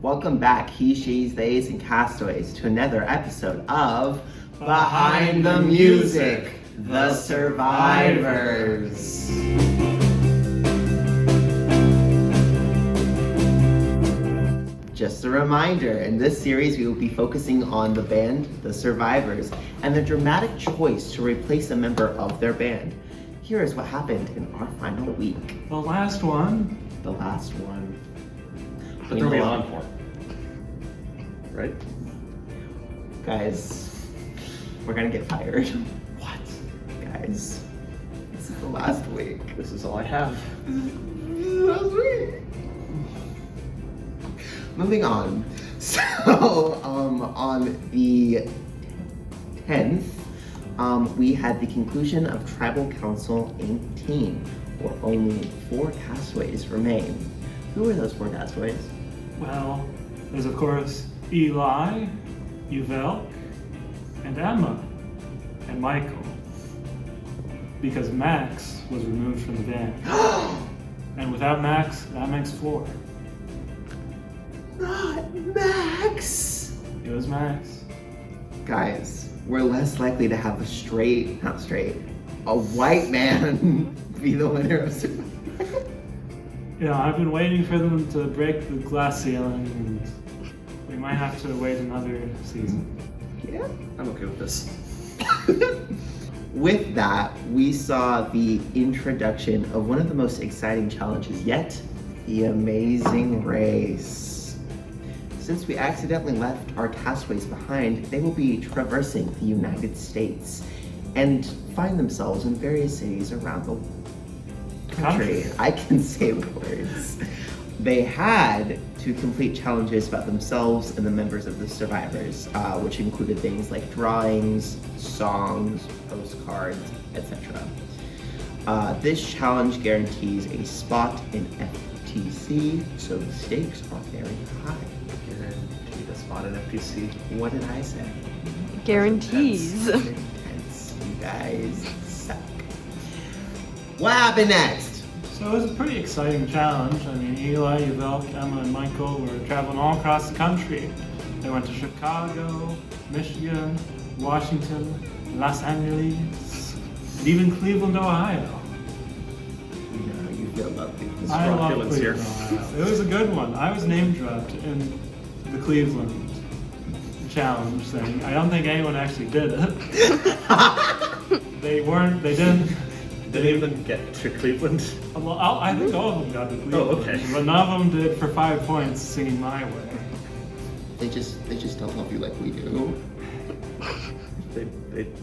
Welcome back, he, she's, theys, and castaways, to another episode of Behind the Music, The Survivors. Just a reminder, in this series we will be focusing on the band The Survivors and the dramatic choice to replace a member of their band. Here is what happened in our final week. The last one. But they're on for. Right? Guys, we're gonna get fired. What? Guys, this is the last week. This is all I have. Last week. Moving on. So, on the 10th, we had the conclusion of Tribal Council 18, where only 4 castaways remain. Who are those 4 castaways? Well, there's of course Eli, Yuvelk, and Emma, and Michael. Because Max was removed from the band. And without Max, that makes 4. Not Max! It was Max. Guys, we're less likely to have a white man be the winner of Survivor. Yeah, I've been waiting for them to break the glass ceiling, and we might have to wait another season. Yeah. I'm okay with this. With that, we saw the introduction of one of the most exciting challenges yet, the Amazing Race. Since we accidentally left our castaways behind, they will be traversing the United States and find themselves in various cities around the country. I can say the words. They had to complete challenges about themselves and the members of the survivors, which included things like drawings, songs, postcards, etc. This challenge guarantees a spot in FTC, so the stakes are very high. Guaranteed a spot in FTC. What did I say? Guarantees. Intense. You guys suck. What happened next? So it was a pretty exciting challenge. I mean, Eli, Yuvelk, Emma, and Michael were traveling all across the country. They went to Chicago, Michigan, Washington, Los Angeles, and even Cleveland, Ohio. No, you feel lovely. I love feelings here. Cleveland, Ohio. It was a good one. I was name dropped in the Cleveland challenge thing. I don't think anyone actually did it. They didn't. Did any of them get to Cleveland? Well, I think all of them got to Cleveland. Oh, okay. But none of them did for 5 points singing My Way. They just don't love you like we do. They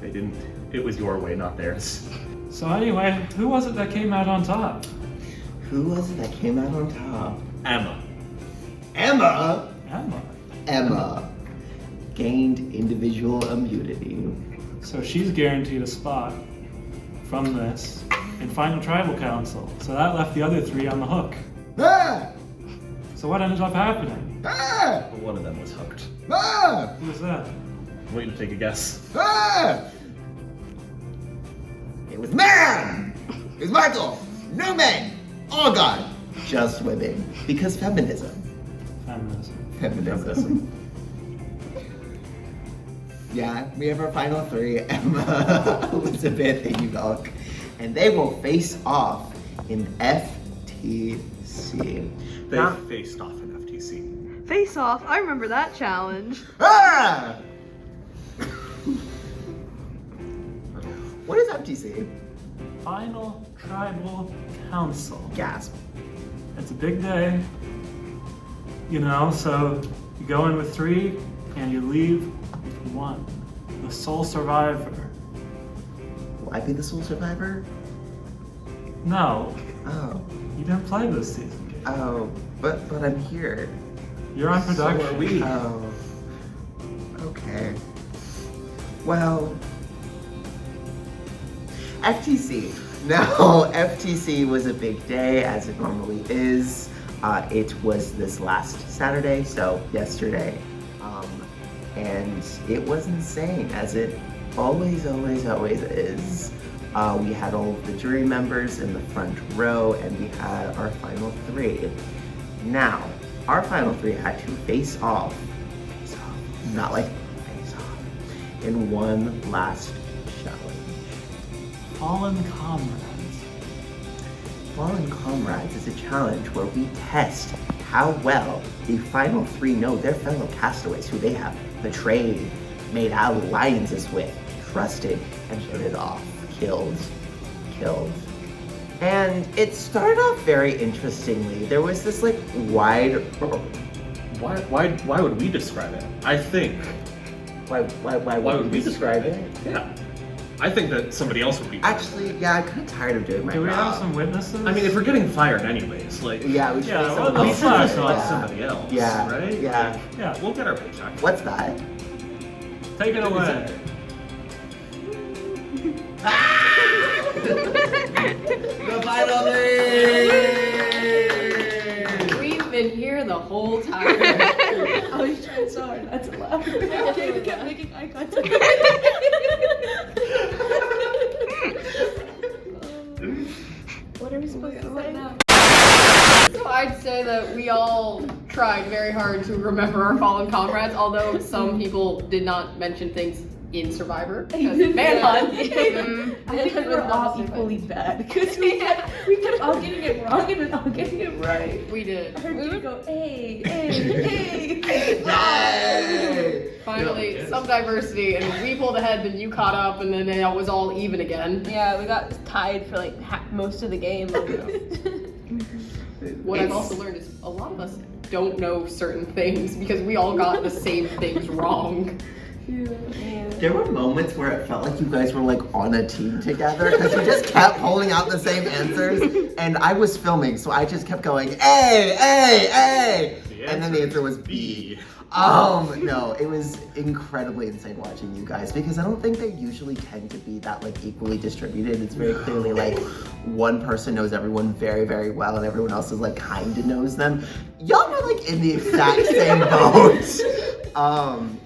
didn't. It was your way, not theirs. So anyway, who was it that came out on top? Who was it that came out on top? Emma. Emma! Emma. Emma gained individual immunity. So she's guaranteed a spot from this in Final Tribal Council. So that left the other 3 on the hook. Ah! So what ended up happening? Ah! But one of them was hooked. Ah! Who was that? I'm waiting to take a guess. Ah! It was man! It was Michael! No men! All gone! Just women. Because feminism. Feminism. Yeah, we have our final 3, Emma, Elizabeth, and Yuvelk. And they will face off in FTC. They faced off in FTC. Face Off. I remember that challenge. Ah! What is FTC? Final Tribal Council. Gasp. It's a big day. You know, so you go in with 3 and you leave with 1. The sole survivor. Will I be the sole survivor? No, Oh. you didn't play this season. Gabe. Oh. But I'm here. You're on production. So are we. Oh. Okay. Well, FTC. Now, FTC was a big day, as it normally is. It was this last Saturday, so yesterday. And it was insane, as it always is. We had all of the jury members in the front row, and we had our final 3. Now, our final three had to face off, not like face off, in one last challenge. Fallen comrades. Fallen Comrades is a challenge where we test how well the final three know their fellow castaways who they have betrayed, made alliances with, trusted, and hit it off. Killed. And it started off very interestingly. There was this like wide. Why would we describe it? I think. Why would we describe it? Yeah. I think that somebody else would be. Actually, yeah, I'm kind of tired of doing my Do we job. have some witnesses? I mean, if we're getting fired anyways, like. Yeah, we should Yeah, make someone well, We else should fine, just do it. select Yeah. somebody else. Yeah, Right? yeah. Yeah. We'll get our paycheck. What's that? Take it away. The final three! We've been here the whole time. I was trying so hard not to laugh. I kept making eye contact. What are we supposed to say now? So I'd say that we all tried very hard to remember our fallen comrades, although some people did not mention things in Survivor. Because Manhunt. I think we're all equally bad because we kept all getting it wrong and then all getting it right. We did. I heard you go, hey. Yay! Finally, some diversity, and we pulled ahead, then you caught up, and then it was all even again. Yeah, we got tied for like most of the game. What I've also learned is a lot of us don't know certain things because we all got the same things wrong. There were moments where it felt like you guys were like on a team together because you just kept pulling out the same answers, and I was filming, so I just kept going A, and then the answer was B. No, it was incredibly insane watching you guys because I don't think they usually tend to be that like equally distributed. It's very clearly like one person knows everyone very, very well and everyone else is like kind of knows them. Y'all were like in the exact same boat.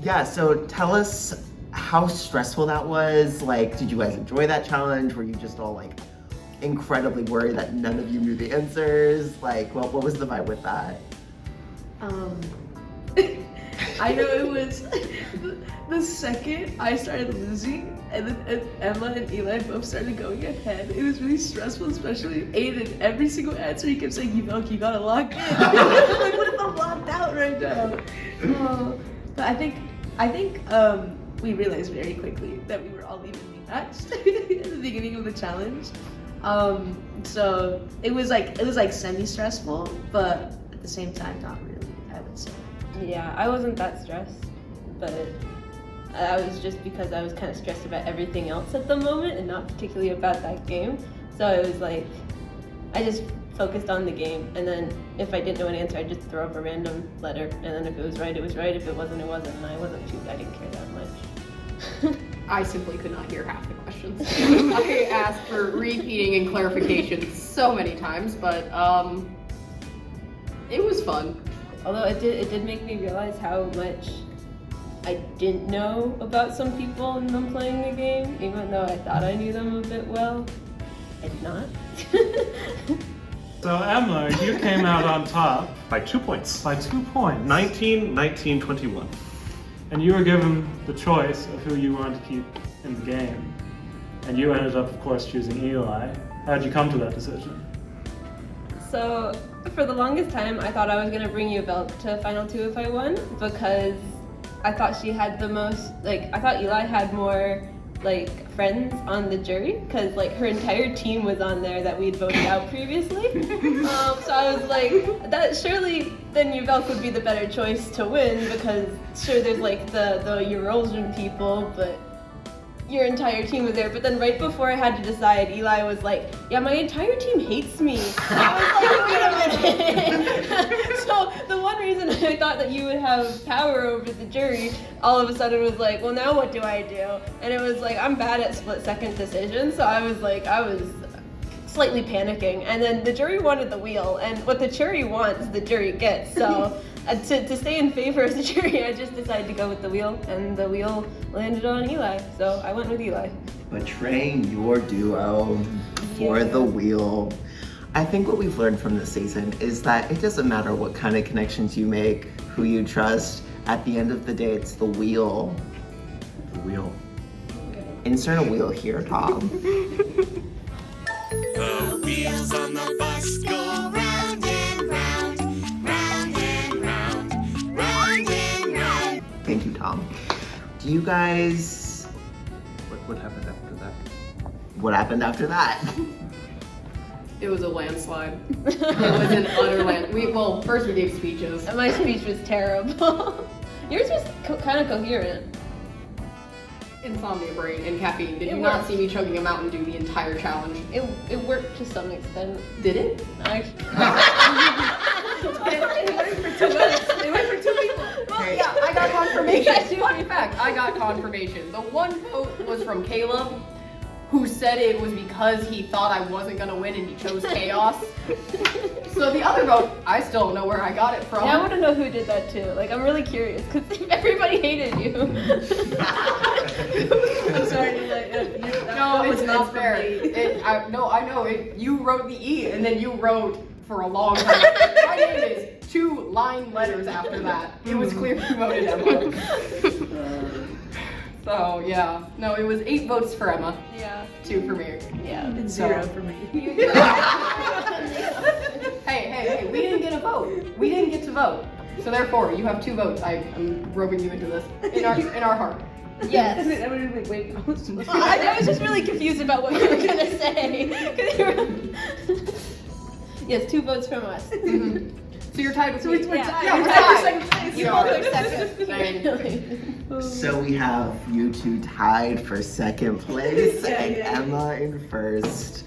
Yeah, so tell us how stressful that was. Like, did you guys enjoy that challenge? Were you just all like incredibly worried that none of you knew the answers? Like, what was the vibe with that? I know it was the second I started losing and then Emma and Eli both started going ahead. It was really stressful, especially Aiden. Every single answer he kept saying, you gotta lock in. I'm like, what if I'm locked out right now? But I think we realized very quickly that we were all evenly matched at the beginning of the challenge. So it was like semi-stressful, but at the same time not really, I would say. Yeah, I wasn't that stressed, but I was just because I was kind of stressed about everything else at the moment and not particularly about that game. So it was like, I just focused on the game, and then if I didn't know an answer, I'd just throw up a random letter, and then if it was right, it was right. If it wasn't, it wasn't, and I didn't care that much. I simply could not hear half the questions. I asked for repeating and clarification so many times, but it was fun. Although it did make me realize how much I didn't know about some people in them playing the game, even though I thought I knew them a bit well. I did not. So Emma, you came out on top By 2 points. by 2 points. 19, 21. And you were given the choice of who you wanted to keep in the game. And you ended up, of course, choosing Eli. How did you come to that decision? So, for the longest time, I thought I was gonna bring Yvel to Final 2 if I won, because I thought she had the most, I thought Eli had more, friends on the jury, because, her entire team was on there that we'd voted out previously. So I was like, that surely then Yvel would be the better choice to win, because sure, there's, the Eurasian people, but your entire team was there. But then right before I had to decide, Eli was like, yeah, my entire team hates me. And I was like, wait a minute. So the one reason I thought that you would have power over the jury, all of a sudden was like, well, now what do I do? And it was like, I'm bad at split-second decisions. So I was slightly panicking. And then the jury wanted the wheel, and what the jury wants, the jury gets. So to stay in favor of the jury, I just decided to go with the wheel, and the wheel landed on Eli. So I went with Eli. Betraying your duo for the wheel. I think what we've learned from this season is that it doesn't matter what kind of connections you make, who you trust. At the end of the day, it's the wheel. The wheel. Insert a wheel here, Tom. The wheels on the bus go round and round, round and round, round and round. Thank you, Tom. Do you guys... What happened after that? What happened after that? It was a landslide. It was an utter well, first we gave speeches. And my speech was terrible. Yours was kind of coherent. Insomnia brain and caffeine. Did It you not worked. see me chugging a Mountain Dew the entire challenge? It worked to some extent. Did it? I, It went for 2 people. Well, yeah, I got confirmation. Fun fact, I got confirmation. The one vote was from Caleb, who said it was because he thought I wasn't gonna win and he chose chaos. So the other vote, I still don't know where I got it from. yeah, I want to know who did that too. Like, I'm really curious because everybody hated you. I'm sorry, No, it's not fair. I know. You wrote the E, and then you wrote for a long time. My name is 2 line letters after that. It was clear you voted Emma. So yeah, no, it was 8 votes for Emma, Yeah. 2 for me. Yeah. And 0 for me. Hey, we didn't get a vote. We didn't get to vote. So therefore, you have 2 votes. I'm roping you into this in our heart. Yes. And then everybody was like, wait, I was supposed to I was just really confused about what you were gonna say. 'Cause you were... Yes, 2 votes from us. Mhm. So you're tied with me. we're Yeah. tied. Yeah, we're We're tied. for second place. You We both are. are second. So we have you two tied for second place and Emma in first.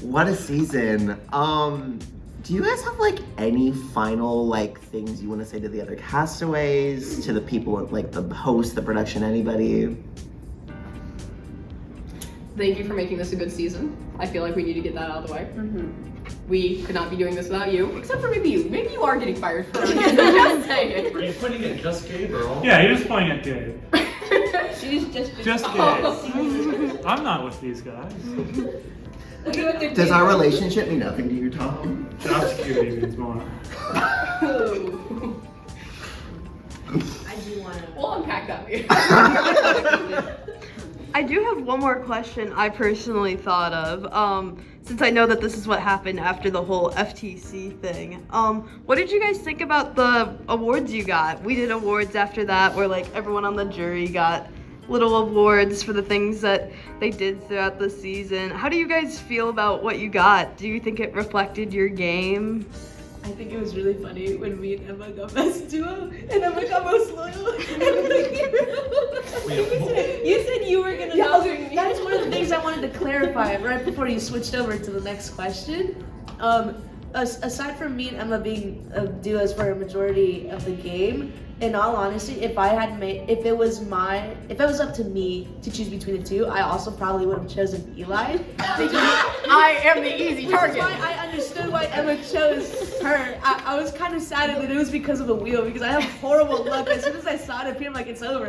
What a season. Do you guys have like any final like things you want to say to the other castaways, to the people like the host, the production, anybody? Thank you for making this a good season. I feel like we need to get that out of the way. We could not be doing this without you, except for maybe you. Maybe you are getting fired for it. Just saying. Are you pointing at just Gabe or all? Yeah, you're just pointing at Gabe. She's just Gabe. I'm not with these guys. Look at what they're Does doing. our relationship mean nothing to you, Tom? Job security means more. I do want to. We'll unpack that later. I do have one more question I personally thought of. Since I know that this is what happened after the whole FTC thing. What did you guys think about the awards you got? We did awards after that where like everyone on the jury got little awards for the things that they did throughout the season. How do you guys feel about what you got? Do you think it reflected your game? I think it was really funny when me and Emma got best duo, and Emma got most loyal. You said you were gonna Yeah, not okay, bring me. that is one of the things I wanted to clarify right before you switched over to the next question. Aside from me and Emma being duos for a majority of the game, in all honesty, if it was up to me to choose between the two, I also probably would have chosen Eli. I am the easy Which is target. why I understood why Emma chose her. I was kind of sad that it was because of the wheel, because I have horrible luck. As soon as I saw it appear, I'm like, it's over.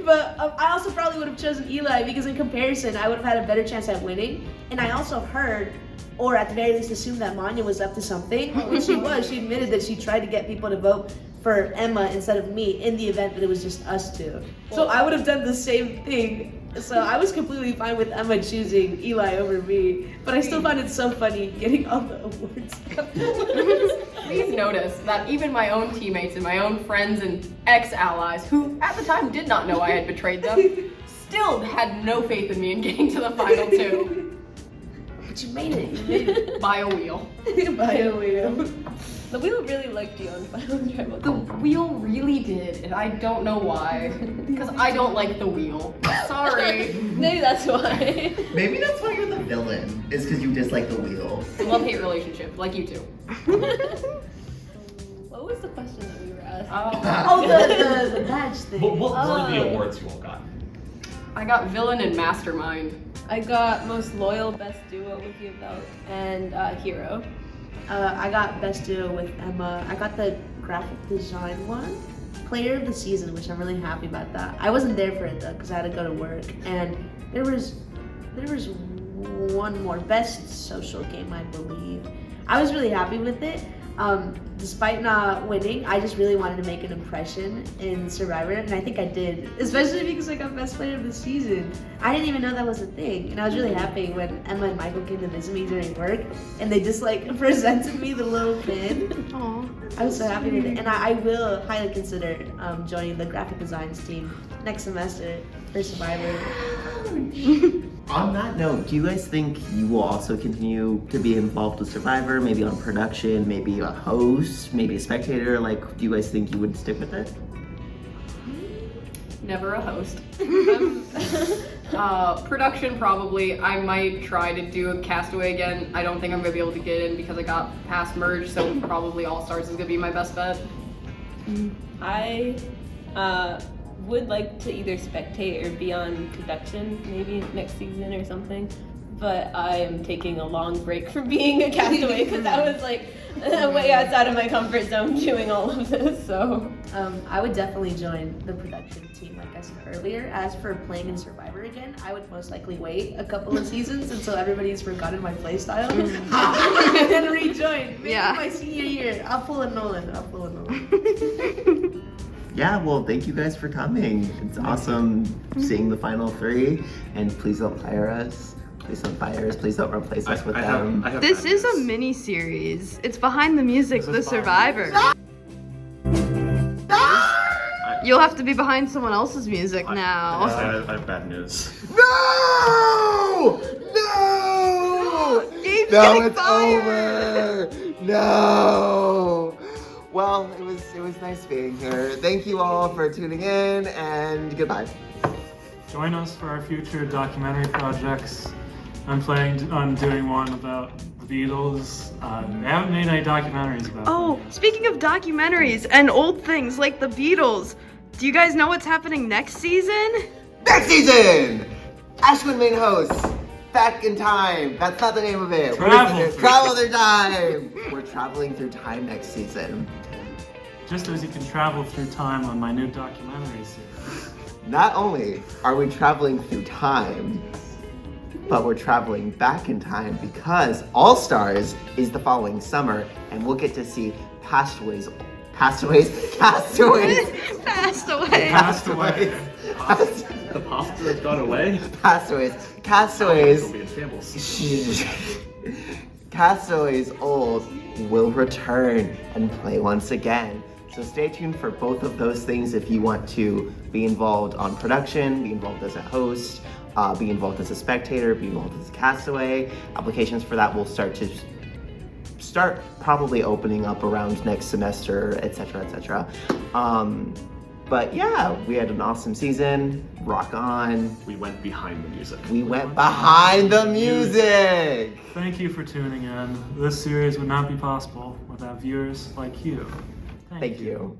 But I also probably would have chosen Eli because in comparison, I would have had a better chance at winning. And I also heard, or at the very least assumed, that Manya was up to something, which she was. She admitted that she tried to get people to vote for Emma instead of me in the event that it was just us two. So I would have done the same thing. So I was completely fine with Emma choosing Eli over me, but I still find it so funny getting all the awards. Please notice that even my own teammates and my own friends and ex-allies, who at the time did not know I had betrayed them, still had no faith in me in getting to the final 2 But you made it. You made it. by a wheel. By a wheel. The wheel really liked you on Final Tribal. The wheel really did, and I don't know why. Because I don't like the wheel. Sorry. Maybe that's why. Maybe that's why you're the villain, is because you dislike the wheel. Love-hate relationship, like you two. What was the question that we were asked? Oh, the badge thing. What were the awards you all got? I got villain and mastermind. I got most loyal, best duo with you belt, and hero. I got best duo with Emma. I got the graphic design one. Player of the season, which I'm really happy about that. I wasn't there for it though, because I had to go to work. And there was one more. Best social game, I believe. I was really happy with it. Despite not winning, I just really wanted to make an impression in Survivor, and I think I did, especially because I got Best Player of the Season. I didn't even know that was a thing, and I was really happy when Emma and Michael came to visit me during work, and they just like presented me the little pin. Aww. I was so happy with it, and I will highly consider joining the graphic designs team next semester for Survivor. On that note, do you guys think you will also continue to be involved with Survivor, maybe on production, maybe a host, maybe a spectator? Like, do you guys think you would stick with it? Never a host. Production probably. I might try to do a Castaway again. I don't think I'm gonna be able to get in because I got past merge, so probably All Stars is gonna be my best bet. I would like to either spectate or be on production maybe next season or something, but I am taking a long break from being a castaway because I was like way outside of my comfort zone doing all of this. So I would definitely join the production team, like I said earlier. As for playing in Survivor again, I would most likely wait a couple of seasons until everybody's forgotten my playstyle and then rejoin. Maybe my senior year. I'll pull a Nolan. Yeah, well, thank you guys for coming. It's awesome seeing the final three, and please don't fire us. Please don't fire us. Please don't replace us with them. This is a mini series. It's Behind the Music, The Survivor. You'll have to be behind someone else's music now. I have bad news. No! No! Gabe's No, getting it's fired. over. No. Well, it was nice being here. Thank you all for tuning in, and goodbye. Join us for our future documentary projects. I'm planning on doing one about the Beatles. They haven't made any documentaries about Oh, them. speaking of documentaries and old things like the Beatles, do you guys know what's happening next season? Next season! Ashwin main host. Back in time. That's not the name of it. Travel Through time. We're traveling through time next season. Just as you can travel through time on my new documentary series. Not only are we traveling through time, but we're traveling back in time because All Stars is the following summer, and we'll get to see castaways. Passed away. The pasta has gone away. Castaways. It'll be in shambles. Castaways old will return and play once again. So stay tuned for both of those things if you want to be involved on production, be involved as a host, be involved as a spectator, be involved as a castaway. Applications for that will start probably opening up around next semester, etc., etc. But yeah, we had an awesome season. Rock on. We went behind the music. We went behind the music. Thank you for tuning in. This series would not be possible without viewers like you. Thank you.